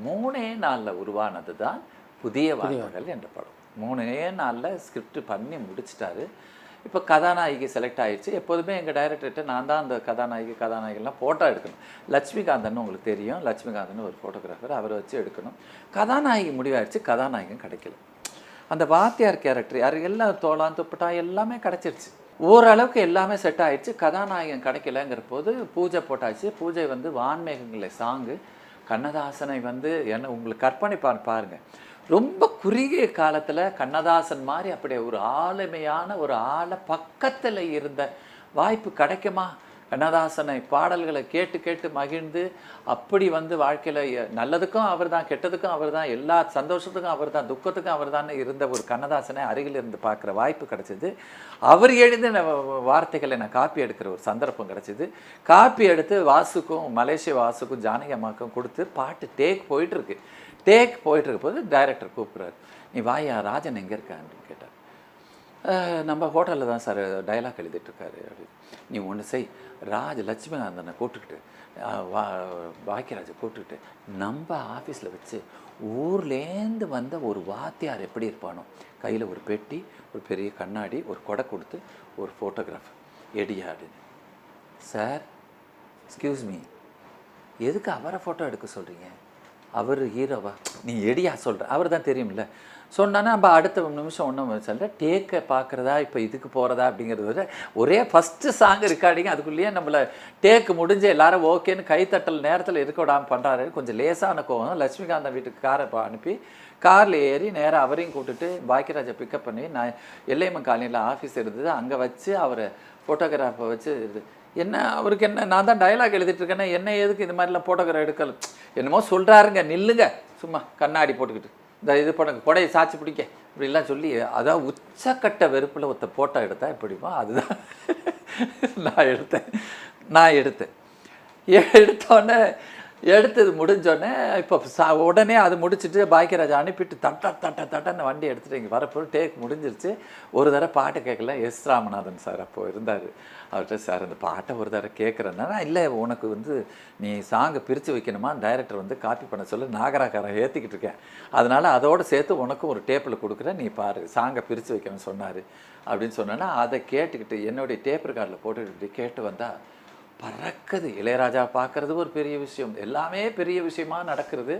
3 நாளில் உருவானது தான் புதிய வார்த்தைகள் என்ற படம். 3 நாளில் ஸ்கிரிப்ட் பண்ணி முடிச்சிட்டாரு. இப்போ கதாநாயகி செலக்ட் ஆகிடுச்சு. எப்போதுமே எங்கள் டைரக்டர்கிட்ட நான் தான் அந்த கதாநாயகிலாம் ஃபோட்டோ எடுக்கணும். லட்சுமிகாந்தன் உங்களுக்கு தெரியும், லட்சுமிகாந்தன் ஒரு ஃபோட்டோகிராஃபர், அவரை வச்சு எடுக்கணும். கதாநாயகி முடிவாயிடுச்சு, கதாநாயகன் கிடைக்கல. அந்த வாத்தியார் கேரக்டர் யார் எல்லாம் தோளான் துப்பட்டா எல்லாமே கிடச்சிருச்சு. ஓரளவுக்கு எல்லாமே செட் ஆகிடுச்சு. கதாநாயகன் கிடைக்கலங்கிற போது பூஜை போட்டாச்சு. பூஜை வந்து வான்மேகங்களை சாங்கு கண்ணதாசனை வந்து என்ன உங்களுக்கு கற்பனை பாருங்கள். ரொம்ப குறுகிய காலத்தில் கண்ணதாசன் மாதிரி அப்படியே ஒரு ஆளுமையான ஒரு ஆளை பக்கத்தில் இருந்த வாய்ப்பு கிடைக்குமா? கண்ணதாசனை பாடல்களை கேட்டு கேட்டு மகிழ்ந்து அப்படி வந்து வாழ்க்கையில் நல்லதுக்கும் அவர் தான், கெட்டதுக்கும் அவர் தான், எல்லா சந்தோஷத்துக்கும் அவர் தான், துக்கத்துக்கும் அவர் தான் இருந்த ஒரு கண்ணதாசனை அருகில் இருந்து பார்க்குற வாய்ப்பு கிடச்சிது. அவர் எழுதின வார்த்தைகளை நான் காப்பி எடுக்கிற ஒரு சந்தர்ப்பம் கிடச்சிது. காப்பி எடுத்து வாசுக்கும், மலேசிய வாசுக்கும், ஜானகி அம்மாவுக்கும் கொடுத்து பாட்டு டேக் போயிட்டுருக்கு. டேக் போயிட்டுருக்க போது டைரக்டர் கூப்பிட்றாரு, நீ வாயா ராஜன் எங்கே இருக்கா அப்படின்னு கேட்டார். நம்ம ஹோட்டலில் தான் சார் டைலாக் எழுதிட்டுருக்காரு அப்படின்னு. நீ ஒன்று செய், லட்சுமிகாந்தனை கூப்பிட்டுக்கிட்டு பாக்கியராஜை கூப்பிட்டுக்கிட்டு நம்ம ஆஃபீஸில் வச்சு ஊர்லேருந்து வந்த ஒரு வாத்தியார் எப்படி இருப்பானோ, கையில் ஒரு பெட்டி, ஒரு பெரிய கண்ணாடி, ஒரு கொடை கொடுத்து ஒரு ஃபோட்டோகிராஃப் எடியா அப்படின்னு. சார் எக்ஸ்கியூஸ் மீ, எதுக்கு அவரை ஃபோட்டோ எடுக்க சொல்கிறீங்க? அவர் ஹீரோவா? நீ எடியா சொல்கிற, அவர் தான் தெரியும்ல சொன்னான்னா நம்ம அடுத்த நிமிஷம் ஒன்றும் சொல்ல டேக்கை பார்க்குறதா இப்போ இதுக்கு போகிறதா அப்படிங்கிறது விட ஒரே ஃபஸ்ட்டு சாங் ரெக்கார்டிங், அதுக்குள்ளேயே நம்மளை டேக்கு முடிஞ்சு எல்லாரும் ஓகேன்னு கைத்தட்டல் நேரத்தில் இருக்க விடாமல் பண்ணுறாரு. கொஞ்சம் லேசான கோவம். லட்சுமிகாந்தன் வீட்டுக்கு காரை அனுப்பி காரில் ஏறி நேராக அவரையும் கூப்பிட்டுட்டு பாக்கியராஜை பிக்கப் பண்ணி நான் எல்லையம்மன் காலனியில் ஆஃபீஸ் இருந்தது அங்கே வச்சு அவரை ஃபோட்டோகிராஃபை வச்சு என்ன அவருக்கு என்ன, நான் தான் டைலாக் எழுதிட்டுருக்கேன்னா என்ன எதுக்கு இந்த மாதிரிலாம் ஃபோட்டோகிராஃப் எடுக்கல, என்னமோ சொல்கிறாருங்க, நில்லுங்க சும்மா கண்ணாடி போட்டுக்கிட்டு இந்த இது பண்ணுங்க, கொடையை சாட்சி பிடிக்க இப்படிலாம் சொல்லி, அதான் உச்சக்கட்ட வெறுப்பில் ஒருத்த ஃபோட்டோ எடுத்தா எப்படிமா அதுதான் நான் எடுத்தேன். எடுத்தோடனே எடுத்தது முடிஞ்சோடனே இப்போ உடனே அது முடிச்சுட்டு பாக்கியராஜா அனுப்பிட்டு தட்டன்னு வண்டி எடுத்துகிட்டு இங்கே வரப்போ டேக் முடிஞ்சிருச்சு. ஒரு தடவை பாட்டை கேட்கல. எஸ் ராமநாதன் சார் அப்போது இருந்தார். அவர்கிட்ட சார் அந்த பாட்டை ஒரு தடவை கேட்குறேன்னா, இல்லை உனக்கு வந்து நீ சாங்கை பிரித்து வைக்கணுமா, டைரக்டர் வந்து காப்பி பண்ண சொல்லி நாகராக்காரன் ஏற்றிக்கிட்டு இருக்கேன், அதனால் அதோடு சேர்த்து உனக்கும் ஒரு டேப்பில் கொடுக்குறேன், நீ பாரு சாங்கை பிரித்து வைக்கணும்னு சொன்னார் அப்படின்னு சொன்னேன்னா, அதை கேட்டுக்கிட்டு என்னுடைய டேப் ரெக்கார்டில் போட்டுக்கிட்டு கேட்டு வந்தால் பறக்குது. இளையராஜா பார்க்குறது ஒரு பெரிய விஷயம், எல்லாமே பெரிய விஷயமா நடக்கிறது.